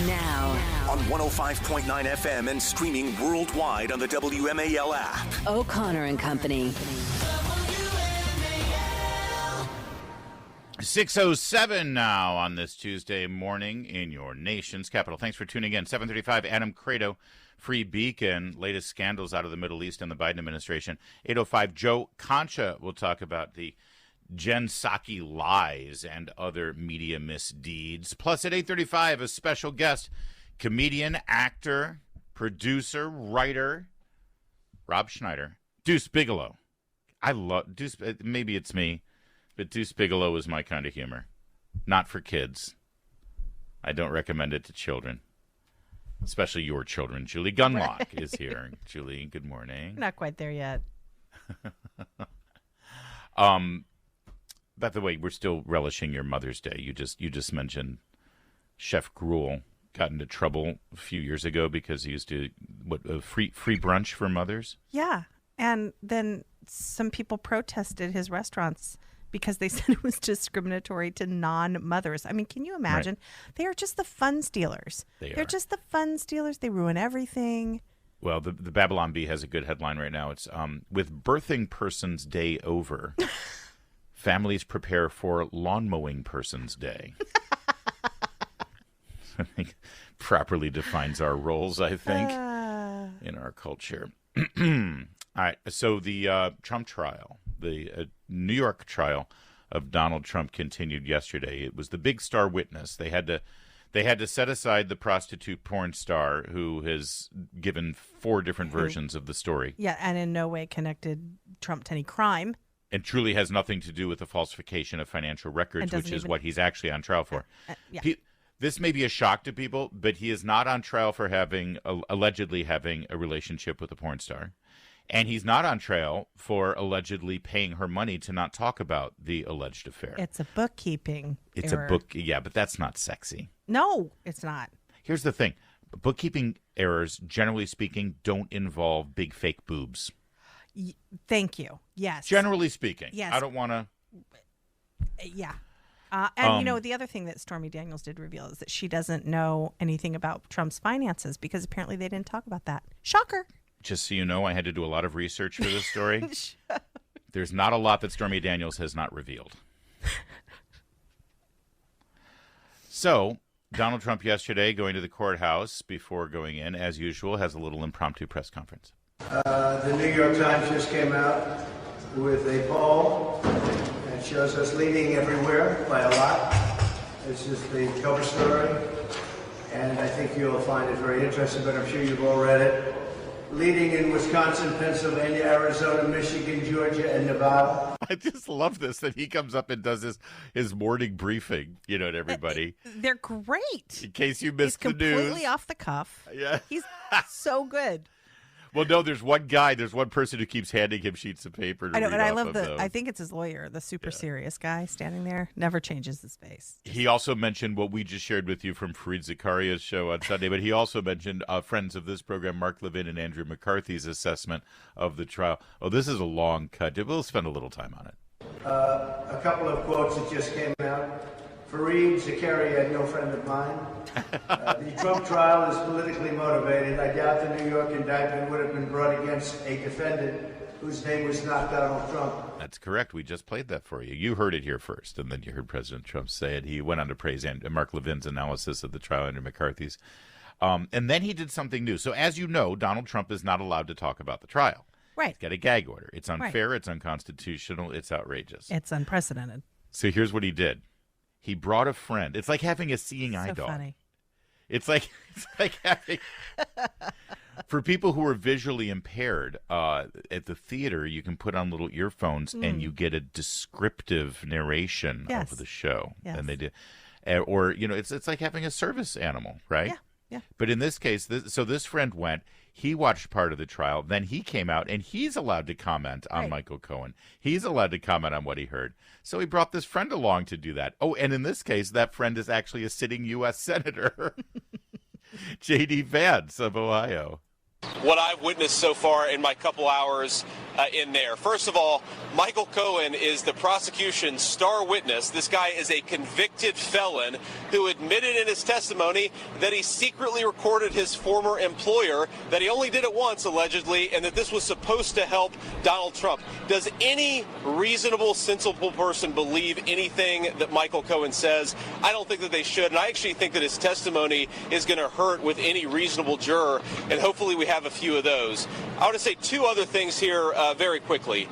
Now. On 105.9 FM and streaming worldwide on the WMAL app. O'Connor and Company. 6:07 now on this Tuesday morning in your nation's capital. Thanks for tuning in. 7:35, Adam Credo, Free Beacon, latest scandals out of the Middle East and the Biden administration. 8:05, Joe Concha will talk about the Jen Psaki lies and other media misdeeds. Plus at 8:35, a special guest, comedian, actor, producer, writer, Rob Schneider. Deuce Bigalow. I love Deuce. Maybe it's me. But Deuce Bigalow is my kind of humor. Not for kids. I don't recommend it to children. Especially your children. Julie Gunlock is here. Julie, good morning. Not quite there yet. By the way, we're still relishing your Mother's Day. You just mentioned Chef Gruel got into trouble a few years ago because he used to a free brunch for mothers. Yeah. And then some people protested his restaurants because they said it was discriminatory to non-mothers. I mean, can you imagine? Right. They are just the fun stealers. They're just the fun stealers. They ruin everything. Well, the Babylon Bee has a good headline right now. It's with birthing person's day over, families prepare for lawn mowing person's day. I think properly defines our roles, I think, in our culture. All right, so the Trump trial, the New York trial of Donald Trump continued yesterday. It was the big star witness. They had to set aside the prostitute porn star who has given 4 different versions of the story. Yeah, and in no way connected Trump to any crime. And truly has nothing to do with the falsification of financial records, which is what he's actually on trial for. Yeah. This may be a shock to people, but he is not on trial for allegedly having a relationship with a porn star. And he's not on trial for allegedly paying her money to not talk about the alleged affair. It's a bookkeeping error. Yeah, but that's not sexy. No, it's not. Here's the thing. Bookkeeping errors, generally speaking, don't involve big fake boobs. Thank you. Yes. Generally speaking. Yes. I don't want to. Yeah. And, the other thing that Stormy Daniels did reveal is that she doesn't know anything about Trump's finances because apparently they didn't talk about that. Shocker. Just so you know, I had to do a lot of research for this story. There's not a lot that Stormy Daniels has not revealed. So, Donald Trump yesterday going to the courthouse before going in, as usual, has a little impromptu press conference. The New York Times just came out with a poll that shows us leading everywhere by a lot. This is the cover story, and I think you'll find it very interesting, but I'm sure you've all read it. Leading in Wisconsin, Pennsylvania, Arizona, Michigan, Georgia, and Nevada. I just love this, that he comes up and does his morning briefing, to everybody. They're great. In case you missed the news. He's completely off the cuff. Yeah. He's so good. Well, no, there's one person who keeps handing him sheets of paper to I know, read and I off love of I think it's his lawyer, the super serious guy standing there, never changes his face. He also mentioned what we just shared with you from Fareed Zakaria's show on Sunday, but he also mentioned friends of this program, Mark Levin and Andrew McCarthy's assessment of the trial. Oh, this is a long cut. We'll spend a little time on it. A couple of quotes that just came out. Fareed Zakaria, no friend of mine. The Trump trial is politically motivated. I doubt the New York indictment would have been brought against a defendant whose name was not Donald Trump. That's correct. We just played that for you. You heard it here first, and then you heard President Trump say it. He went on to praise Mark Levin's analysis of the trial, Andrew McCarthy's. And then he did something new. So as you know, Donald Trump is not allowed to talk about the trial. Right. He's got a gag order. It's unfair. Right. It's unconstitutional. It's outrageous. It's unprecedented. So here's what he did. He brought a friend. It's like having a seeing eye dog. Funny. It's like having for people who are visually impaired at the theater. You can put on little earphones and you get a descriptive narration of the show. Yes. And they do, or it's like having a service animal, right? Yeah. Yeah. But in this case, this friend went. He watched part of the trial. Then he came out, and he's allowed to comment on Michael Cohen. He's allowed to comment on what he heard. So he brought this friend along to do that. Oh, and in this case, that friend is actually a sitting U.S. Senator, J.D. Vance of Ohio. What I've witnessed so far in my couple hours in there. First of all, Michael Cohen is the prosecution's star witness. This guy is a convicted felon who admitted in his testimony that he secretly recorded his former employer, that he only did it once, allegedly, and that this was supposed to help Donald Trump. Does any reasonable, sensible person believe anything that Michael Cohen says? I don't think that they should, and I actually think that his testimony is going to hurt with any reasonable juror, and hopefully we have a few of those. I want to say two other things here very quickly.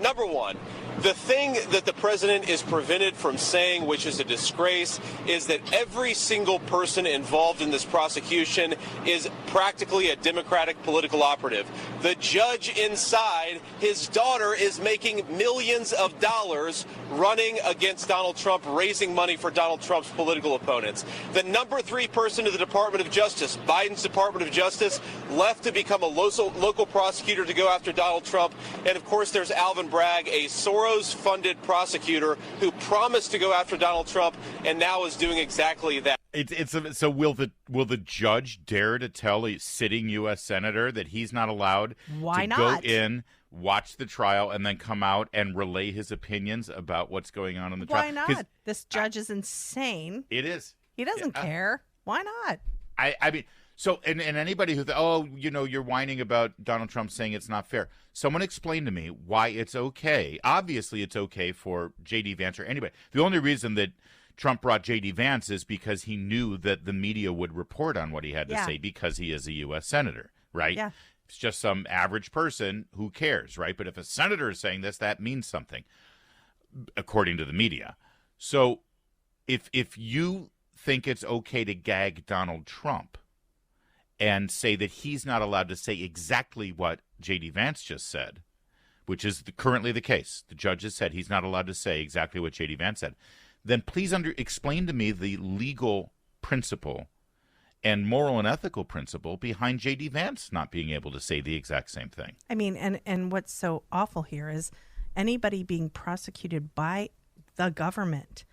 Number one, the thing that the president is prevented from saying, which is a disgrace, is that every single person involved in this prosecution is practically a Democratic political operative. The judge inside, his daughter, is making millions of dollars running against Donald Trump, raising money for Donald Trump's political opponents. The number 3 person in the Department of Justice, Biden's Department of Justice, left to become a local prosecutor to go after Donald Trump. And of course, there's Alvin Bragg, a Soros-funded prosecutor who promised to go after Donald Trump and now is doing exactly that. So will the judge dare to tell a sitting U.S. senator that he's not allowed Why to not? go in, watch the trial, and then come out and relay his opinions about what's going on in the trial? Why not? This judge is insane. It is. He doesn't care. Why not? I mean, so and anybody who you're whining about Donald Trump saying it's not fair. Someone explain to me why it's okay. Obviously, it's okay for J.D. Vance or anybody. The only reason that Trump brought J.D. Vance is because he knew that the media would report on what he had to say because he is a U.S. senator, right? Yeah. It's just some average person who cares, right? But if a senator is saying this, that means something, according to the media. So if you think it's okay to gag Donald Trump and say that he's not allowed to say exactly what J.D. Vance just said, which is currently the case, the judge has said he's not allowed to say exactly what J.D. Vance said, then please explain to me the legal principle and moral and ethical principle behind J.D. Vance not being able to say the exact same thing. I mean, and what's so awful here is anybody being prosecuted by the government,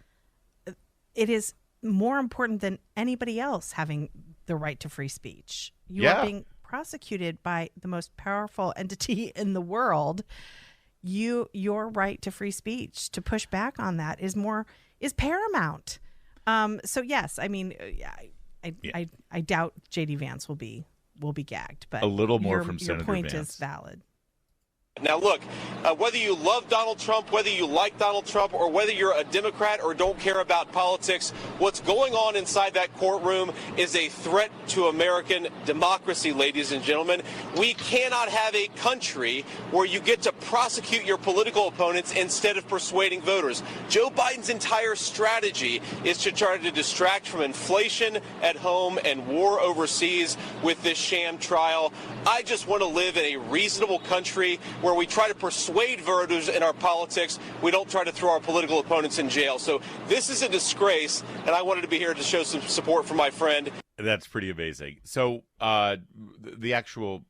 it is more important than anybody else having the right to free speech. You are being prosecuted by the most powerful entity in the world. Your right to free speech, to push back on that is paramount. So yes, I mean, I doubt J.D. Vance will be gagged, but a little more from your Senator point Vance is valid. Now, look, whether you love Donald Trump, whether you like Donald Trump, or whether you're a Democrat or don't care about politics, what's going on inside that courtroom is a threat to American democracy, ladies and gentlemen. We cannot have a country where you get to prosecute your political opponents instead of persuading voters. Joe Biden's entire strategy is to try to distract from inflation at home and war overseas with this sham trial. I just want to live in a reasonable country where we try to persuade voters in our politics. We don't try to throw our political opponents in jail. So this is a disgrace, and I wanted to be here to show some support for my friend. That's pretty amazing. So the actual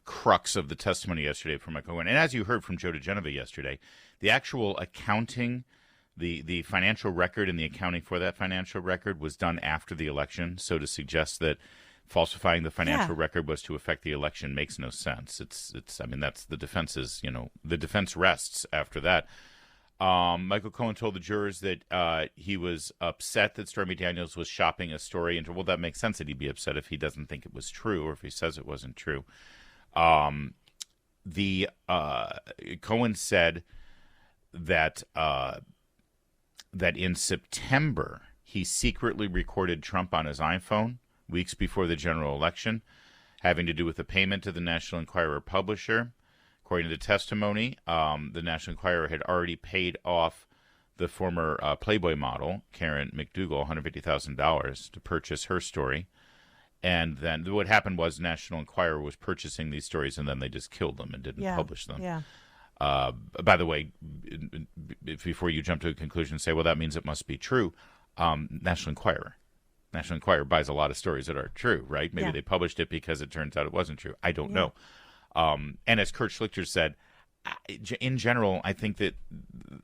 crux of the testimony yesterday from Michael Cohen, and as you heard from Joe DeGenova yesterday, the actual accounting, the financial record and the accounting for that financial record was done after the election. So to suggest that falsifying the financial record was to affect the election makes no sense. It's I mean, that's the defense's, the defense rests after that. Michael Cohen told the jurors that he was upset that Stormy Daniels was shopping a story into, well, that makes sense that he'd be upset if he doesn't think it was true or if he says it wasn't true. Cohen said that that in September he secretly recorded Trump on his iPhone weeks before the general election, having to do with a payment to the National Enquirer publisher. According to the testimony, the National Enquirer had already paid off the former Playboy model, Karen McDougal, $150,000 to purchase her story. And then what happened was National Enquirer was purchasing these stories, and then they just killed them and didn't publish them. Yeah. By the way, before you jump to a conclusion and say, well, that means it must be true, National Enquirer buys a lot of stories that are true, right? Maybe they published it because it turns out it wasn't true. I don't know. And as Kurt Schlichter said, in general, I think that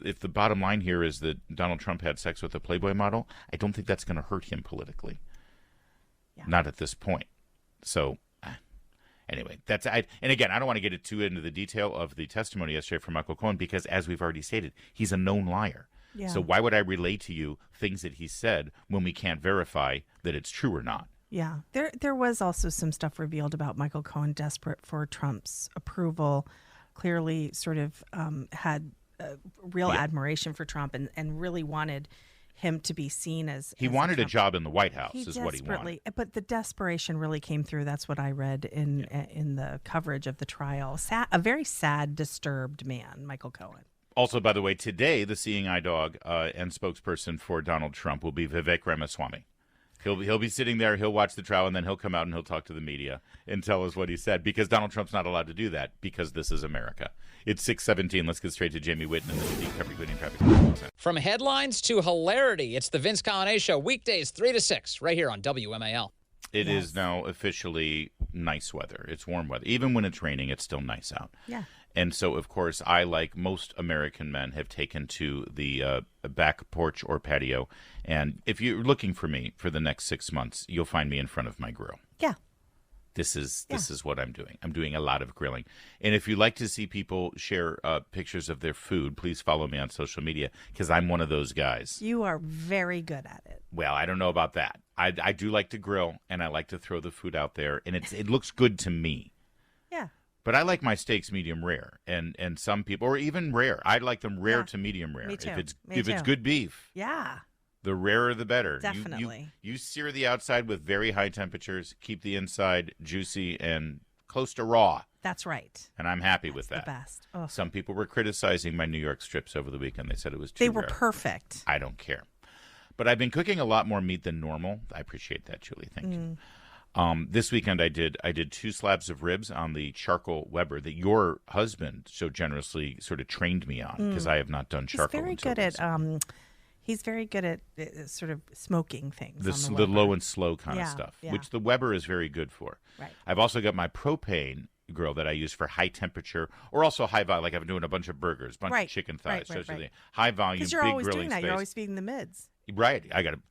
if the bottom line here is that Donald Trump had sex with a Playboy model, I don't think that's going to hurt him politically. Not at this point. So Anyway, and again, I don't want to get too into the detail of the testimony yesterday from Michael Cohen because, as we've already stated, he's a known liar. Yeah. So why would I relay to you things that he said when we can't verify that it's true or not? Yeah. There was also some stuff revealed about Michael Cohen desperate for Trump's approval, clearly sort of had real admiration for Trump and really wanted him to be seen as he wanted a job in the White House is what he wanted. But the desperation really came through. That's what I read in the coverage of the trial. A very sad, disturbed man, Michael Cohen. Also, by the way, today the seeing eye dog and spokesperson for Donald Trump will be Vivek Ramaswamy. He'll be sitting there, he'll watch the trial, and then he'll come out and he'll talk to the media and tell us what he said, because Donald Trump's not allowed to do that because this is America. It's 6:17. Let's get straight to Jamie Whitten and the deep coverage in traffic. From headlines to hilarity, it's the Vince Colonnade Show, weekdays 3 to 6, right here on WMAL. It is now officially nice weather. It's warm weather. Even when it's raining, it's still nice out. Yeah. And so, of course, I, like most American men, have taken to the back porch or patio. And if you're looking for me for the next 6 months, you'll find me in front of my grill. Yeah. This is what I'm doing. I'm doing a lot of grilling. And if you like to see people share pictures of their food, please follow me on social media, because I'm one of those guys. You are very good at it. Well, I don't know about that. I do like to grill, and I like to throw the food out there, and it looks good to me. Yeah. But I like my steaks medium rare, and some people, or even rare. I like them rare to medium rare. Me too. If it's good beef, yeah, the rarer the better. Definitely. You sear the outside with very high temperatures, keep the inside juicy and close to raw. That's right. And I'm happy with that. The best. Oh. Some people were criticizing my New York strips over the weekend. They said it was too They were rare. perfect. I don't care. But I've been cooking a lot more meat than normal. I appreciate that, Julie. Thank you. This weekend I did 2 slabs of ribs on the charcoal Weber that your husband so generously sort of trained me on, because I have not done charcoal. He's very good at sort of smoking things. The low and slow kind of stuff, yeah. which the Weber is very good for. Right. I've also got my propane grill that I use for high temperature, or also high volume, like I'm doing a bunch of burgers, of chicken thighs, right. high volume, because you're big always grilling doing that. space. You're always feeding the mids. Right.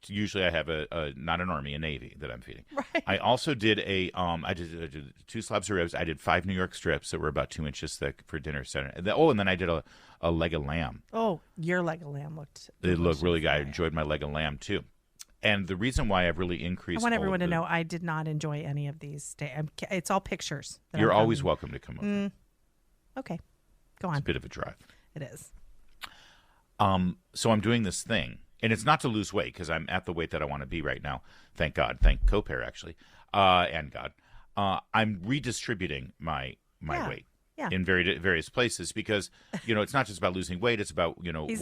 Usually I have a not an army, a navy that I'm feeding. Right. I also did I did 2 slabs of ribs. I did 5 New York strips that were about 2 inches thick for dinner center. And then I did a leg of lamb. Oh, your leg of lamb looked It looked really good. I enjoyed my leg of lamb too. And the reason why I've really increased, I want everyone to know I did not enjoy any of these. It's all pictures. You're always welcome to come over. Okay, go on. It's a bit of a drive. It is. So I'm doing this thing. And it's not to lose weight, because I'm at the weight that I want to be right now. Thank God. Thank Copair, actually. And God. I'm redistributing my weight in various places, because, it's not just about losing weight. It's about,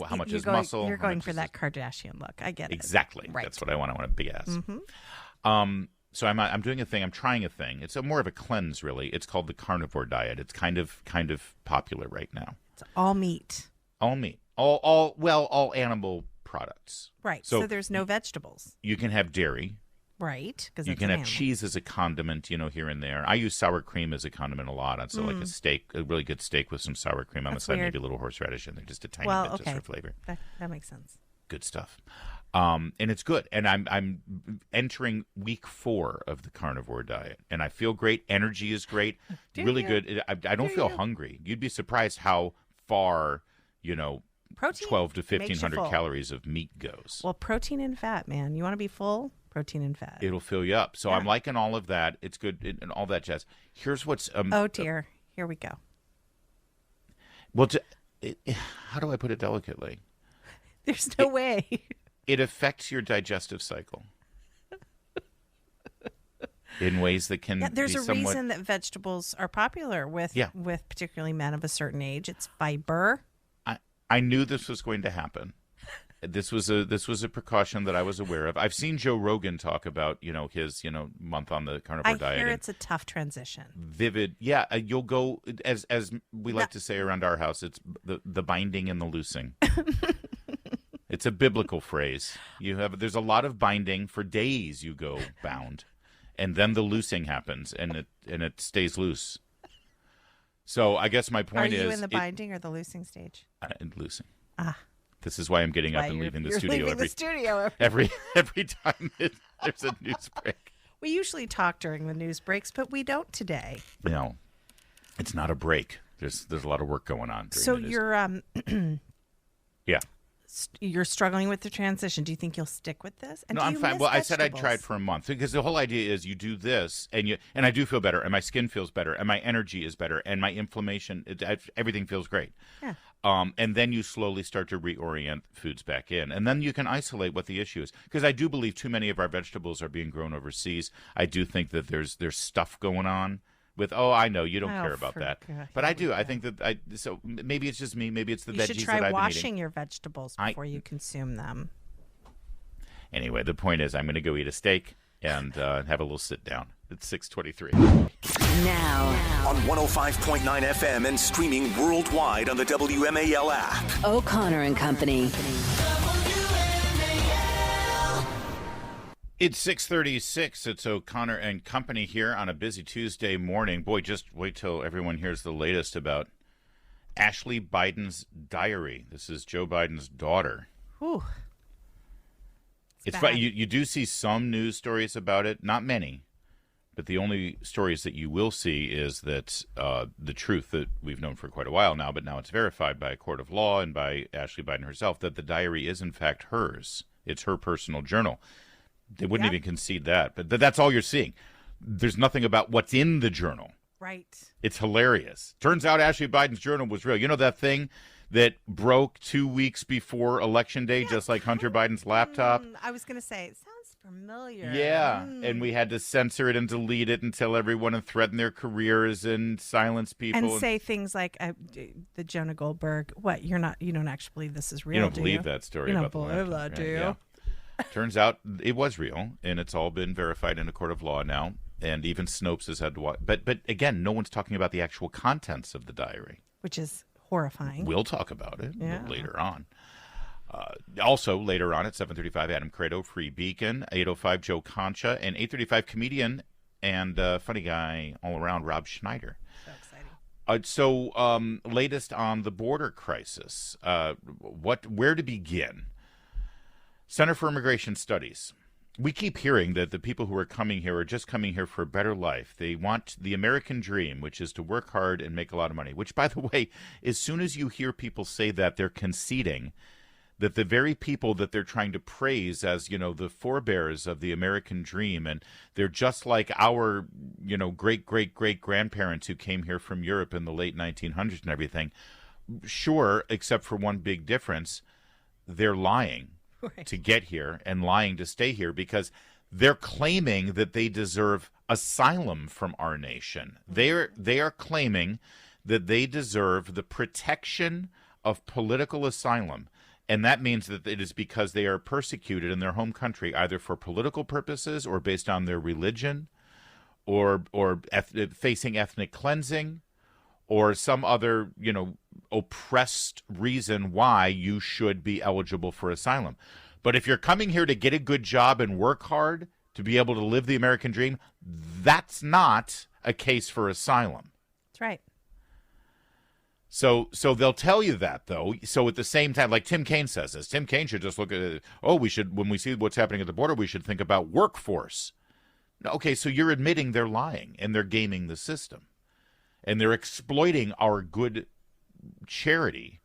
how much is muscle. You're going for that Kardashian look. I get it. Exactly. Right. That's what I want. I want a big ass. Mm-hmm. So I'm doing a thing. I'm trying a thing. It's more of a cleanse, really. It's called the Carnivore diet. It's kind of popular right now. It's all meat. All meat. All animal products. Right. So there's no vegetables. You can have dairy. Right. Because you can have cheese as a condiment, here and there. I use sour cream as a condiment a lot. So like a really good steak with some sour cream on the side, maybe a little horseradish in there, just a tiny bit just for flavor. That makes sense. Good stuff. And it's good. And I'm entering week 4 of the carnivore diet, and I feel great. Energy is great. Really good. I don't feel hungry. You'd be surprised how far, protein 12 to 1,500 calories of meat goes. Well, protein and fat, man. You want to be full? Protein and fat. It'll fill you up. So I'm liking all of that. It's good and all that jazz. Here's what's... oh, dear. Here we go. Well, how do I put it delicately? There's no way. It affects your digestive cycle in ways that can there's be a reason that vegetables are popular with particularly men of a certain age. It's fiber. I knew this was going to happen. This was a precaution that I was aware of. I've seen Joe Rogan talk about his month on the carnivore diet. I hear it's a tough transition. Vivid, you'll go as we like to say around our house. It's the binding and the loosing. It's a biblical phrase. There's a lot of binding for days. You go bound, and then the loosing happens, and it stays loose. So I guess my point is... Are you in the binding or the loosing stage? Loosing. Ah. This is why I'm getting up and leaving the studio every time there's a news break. We usually talk during the news breaks, but we don't today. No, it's not a break. There's a lot of work going on. So you're yeah. You're struggling with the transition. Do you think you'll stick with this? And No, do I'm you fine. miss Well, I said I'd vegetables? try it for a month because the whole idea is you do this and I do feel better and my skin feels better and my energy is better and my inflammation, everything feels great. Yeah. And then you slowly start to reorient foods back in. And then you can isolate what the issue is. Because I do believe too many of our vegetables are being grown overseas. I do think that there's stuff going on with, I know, you don't care about that. God, but I do. I think that so maybe it's just me. Maybe it's the You veggies should that try I've been washing eating. your vegetables before you consume them. Anyway, the point is I'm going to go eat a steak and have a little sit down. It's 6:23. Now on 105.9 FM and streaming worldwide on the WMAL app. O'Connor and Company. It's 6:36. It's O'Connor and Company here on a busy Tuesday morning. Boy, just wait till everyone hears the latest about Ashley Biden's diary. This is Joe Biden's daughter. Whew. It's bad. funny. You do see some news stories about it, not many, but the only stories that you will see is that the truth that we've known for quite a while now, but now it's verified by a court of law and by Ashley Biden herself, that the diary is in fact hers. It's her personal journal. They wouldn't even concede that, but that's all you're seeing. There's nothing about what's in the journal. Right. It's hilarious. Turns out Ashley Biden's journal was real. You know that thing that broke 2 weeks before Election Day, just like Hunter Biden's laptop? I was going to say, it sounds familiar. Yeah, and we had to censor it and delete it and tell everyone and threaten their careers and silence people. And say things like the Jonah Goldberg, what, you don't actually believe this is real, you don't do believe you? that story You don't about the believe laptop, that, do right? you? Yeah. Turns out it was real, and it's all been verified in a court of law now, and even Snopes has had to watch. But again, no one's talking about the actual contents of the diary. Which is horrifying. We'll talk about it Yeah. later on. Also, later on at 7:35, Adam Credo, Free Beacon, 8:05, Joe Concha, and 8:35, comedian and funny guy all around, Rob Schneider. So exciting. Latest on the border crisis. Where to begin? Center for Immigration Studies. We keep hearing that the people who are coming here are just coming here for a better life. They want the American dream, which is to work hard and make a lot of money, which, by the way, as soon as you hear people say that, they're conceding that the very people that they're trying to praise as, the forebears of the American dream, and they're just like our, great-great-great-grandparents who came here from Europe in the late 1900s and everything. Sure, except for one big difference, they're lying. Right. To get here and lying to stay here because they're claiming that they deserve asylum from our nation. They are claiming that they deserve the protection of political asylum. And that means that it is because they are persecuted in their home country, either for political purposes or based on their religion or facing ethnic cleansing or some other, oppressed reason why you should be eligible for asylum. But if you're coming here to get a good job and work hard to be able to live the American dream, that's not a case for asylum. That's right. So they'll tell you that, though. So at the same time, like Tim Kaine says this, Tim Kaine should just look at it. When we see what's happening at the border, we should think about workforce. Okay, so you're admitting they're lying and they're gaming the system. And they're exploiting our good charity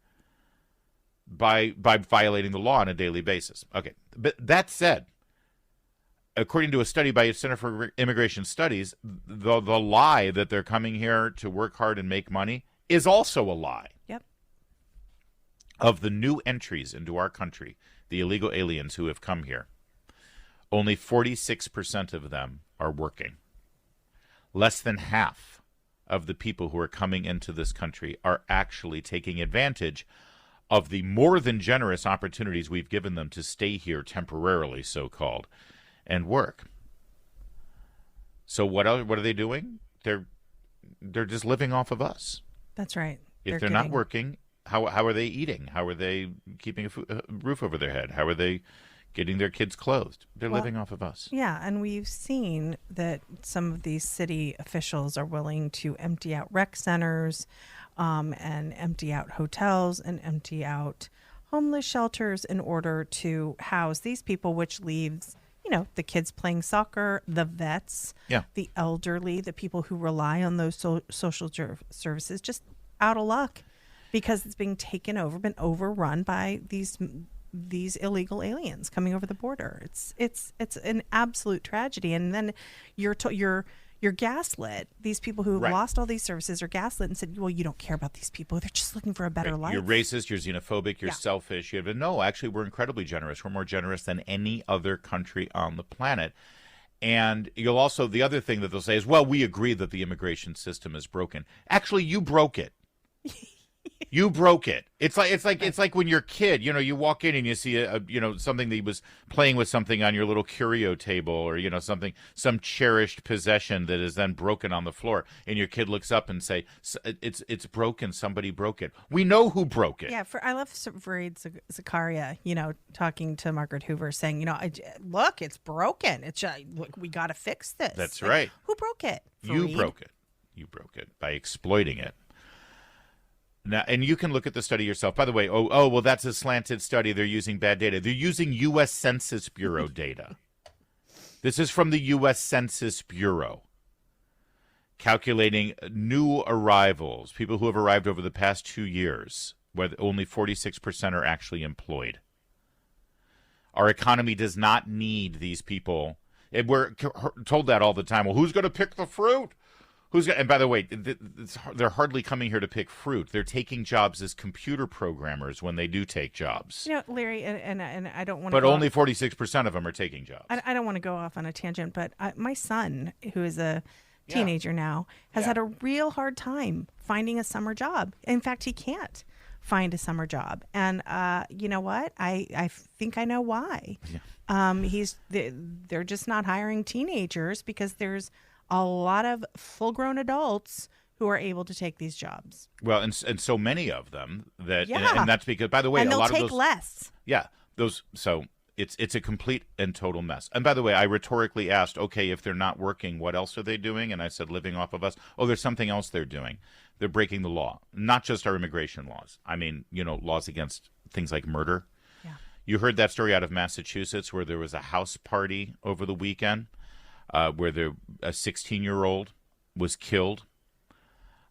by violating the law on a daily basis. Okay, but that said, according to a study by Center for Immigration Studies, the lie that they're coming here to work hard and make money is also a lie. Yep. Of the new entries into our country, the illegal aliens who have come here, only 46% of them are working. Less than half of the people who are coming into this country are actually taking advantage of the more than generous opportunities we've given them to stay here temporarily, so-called, and work. So what are they doing? They're just living off of us. That's right. If they're not working, how are they eating? How are they keeping a roof over their head? How are they getting their kids clothed? They're living off of us. Yeah, and we've seen that some of these city officials are willing to empty out rec centers and empty out hotels and empty out homeless shelters in order to house these people, which leaves, the kids playing soccer, the vets, the elderly, the people who rely on those social services, just out of luck because it's being taken over, been overrun by these illegal aliens coming over the border. It's an absolute tragedy. And then you're gaslit. These people who have lost all these services are gaslit and said, well, you don't care about these people. They're just looking for a better life. You're racist, you're xenophobic, you're selfish. No, actually, we're incredibly generous. We're more generous than any other country on the planet. And you'll also, the other thing that they'll say is, well, we agree that the immigration system is broken. Actually, you broke it. You broke it. It's like when you're a kid, you walk in and you see something that he was playing with something on your little curio table, or some cherished possession that is then broken on the floor, and your kid looks up and say, it's broken. Somebody broke it. We know who broke it. Yeah, I love Fareed Zakaria, talking to Margaret Hoover, saying, look, it's broken. It's look, we got to fix this. That's right. Who broke it? You broke it. You broke it by exploiting it. Now, and you can look at the study yourself. By the way, well, that's a slanted study. They're using bad data. They're using U.S. Census Bureau data. This is from the U.S. Census Bureau, calculating new arrivals, people who have arrived over the past 2 years, where only 46% are actually employed. Our economy does not need these people. And we're told that all the time. Well, who's going to pick the fruit? And by the way, they're hardly coming here to pick fruit. They're taking jobs as computer programmers when they do take jobs. Larry, and I don't want to. But only 46% of them are taking jobs. I don't want to go off on a tangent, but my son, who is a teenager now, has had a real hard time finding a summer job. In fact, he can't find a summer job, and you know what? I think I know why. Yeah. They're just not hiring teenagers because there's a lot of full-grown adults who are able to take these jobs. Well, and so many of them that, and that's because, by the way, a lot of those take less. Yeah, those. So it's a complete and total mess. And by the way, I rhetorically asked, okay, if they're not working, what else are they doing? And I said, living off of us. Oh, there's something else they're doing. They're breaking the law, not just our immigration laws. I mean, laws against things like murder. Yeah. You heard that story out of Massachusetts where there was a house party over the weekend. Where a 16-year-old was killed.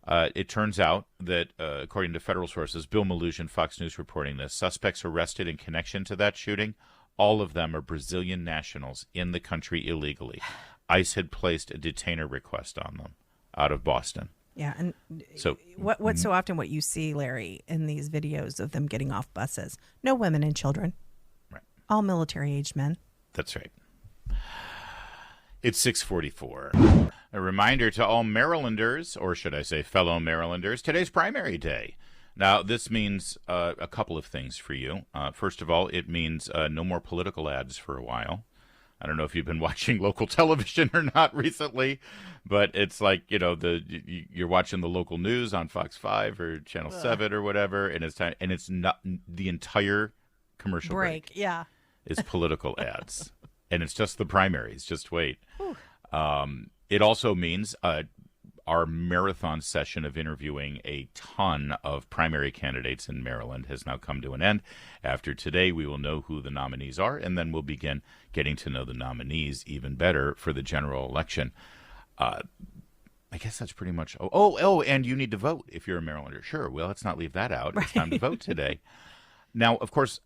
It turns out that, according to federal sources, Bill Malugin, Fox News reporting this, suspects arrested in connection to that shooting, all of them are Brazilian nationals in the country illegally. ICE had placed a detainer request on them out of Boston. Yeah, and so what's so often what you see, Larry, in these videos of them getting off buses, no women and children, right? All military-aged men. That's right. It's 6:44. A reminder to all Marylanders, or should I say fellow Marylanders, today's primary day. Now, this means a couple of things for you. First of all, it means no more political ads for a while. I don't know if you've been watching local television or not recently, but it's like, you're watching the local news on Fox 5 or Channel 7 or whatever, and it's time, and it's not the entire commercial break is political ads. And it's just the primaries. Just wait. It also means our marathon session of interviewing a ton of primary candidates in Maryland has now come to an end. After today, we will know who the nominees are, and then we'll begin getting to know the nominees even better for the general election. I guess that's pretty much. And you need to vote if you're a Marylander. Sure. Well, let's not leave that out. Right. It's time to vote today. Now, of course,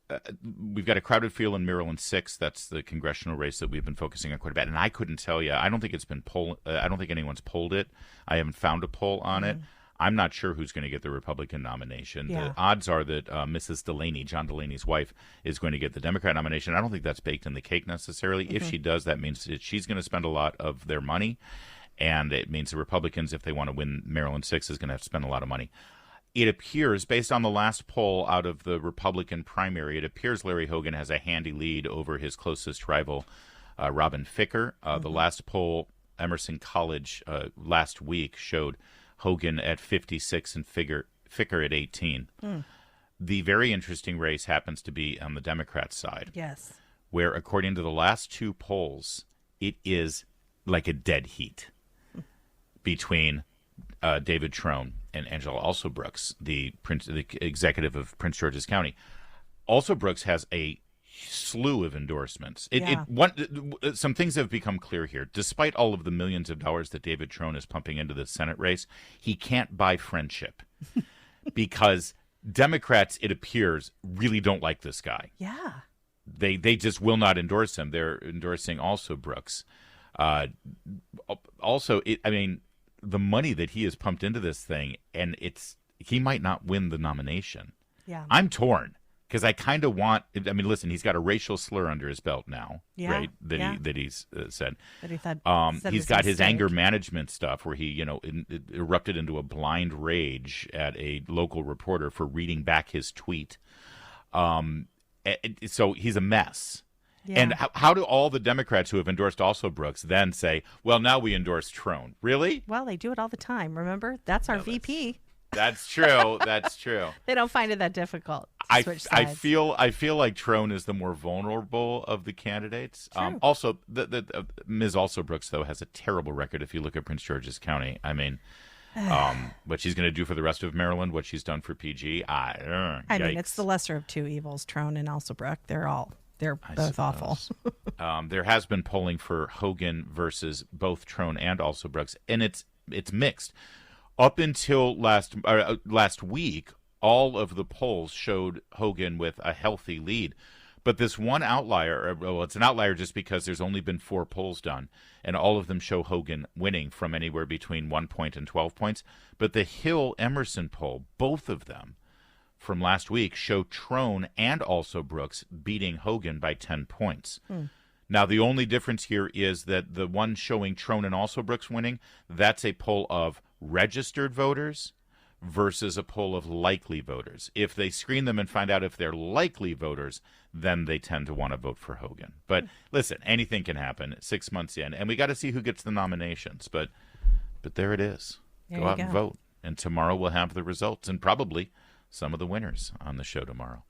we've got a crowded field in Maryland 6. That's the congressional race that we've been focusing on quite a bit. And I couldn't tell you. I don't think it's been polled. I don't think anyone's polled it. I haven't found a poll on it. I'm not sure who's going to get the Republican nomination. Yeah. The odds are that Mrs. Delaney, John Delaney's wife, is going to get the Democrat nomination. I don't think that's baked in the cake necessarily. If she does, that means that she's going to spend a lot of their money. And it means the Republicans, if they want to win Maryland 6, is going to have to spend a lot of money. It appears, based on the last poll out of the Republican primary, it appears Larry Hogan has a handy lead over his closest rival, Robin Ficker. The last poll, Emerson College, last week showed Hogan at 56 and Ficker at 18. The very interesting race happens to be on the Democrat side. Yes. Where, according to the last two polls, it is like a dead heat between David Trone and Angela Alsobrooks, the executive of Prince George's County. Alsobrooks has a slew of endorsements. Some things have become clear here. Despite all of the millions of dollars that David Trone is pumping into the Senate race, he can't buy friendship because Democrats, it appears, really don't like this guy. Yeah. They just will not endorse him. They're endorsing also Brooks. The money that he has pumped into this thing, and he might not win the nomination. Yeah. I'm torn because I kind of want. I mean, listen, he's got a racial slur under his belt now, right? That he's said. That he said he's got his anger management stuff where he, erupted into a blind rage at a local reporter for reading back his tweet. So he's a mess. Yeah. And how do all the Democrats who have endorsed also Brooks then say, well, now we endorse Trone? Really? Well, they do it all the time. Remember? That's our VP. That's true. That's true. They don't find it that difficult to switch I sides. feel like Trone is the more vulnerable of the candidates. True. Also, the Ms. Also Brooks, though, has a terrible record if you look at Prince George's County. I mean, what she's going to do for the rest of Maryland, what she's done for PG. I mean, it's the lesser of two evils, Trone and Alsobrook. They're both awful. There has been polling for Hogan versus both Trone and also Brooks, and it's mixed. Up until last week, all of the polls showed Hogan with a healthy lead. But this one outlier, well, it's an outlier just because there's only been 4 polls done, and all of them show Hogan winning from anywhere between 1 point and 12 points. But the Hill-Emerson poll, both of them, from last week show Trone and also Brooks beating Hogan by 10 points. Now, the only difference here is that the one showing Trone and also Brooks winning, that's a poll of registered voters versus a poll of likely voters. If they screen them and find out if they're likely voters, then they tend to want to vote for Hogan. But listen, anything can happen 6 months in, and we got to see who gets the nominations. But there it is. Go out and vote. And tomorrow we'll have the results and probably some of the winners on the show tomorrow.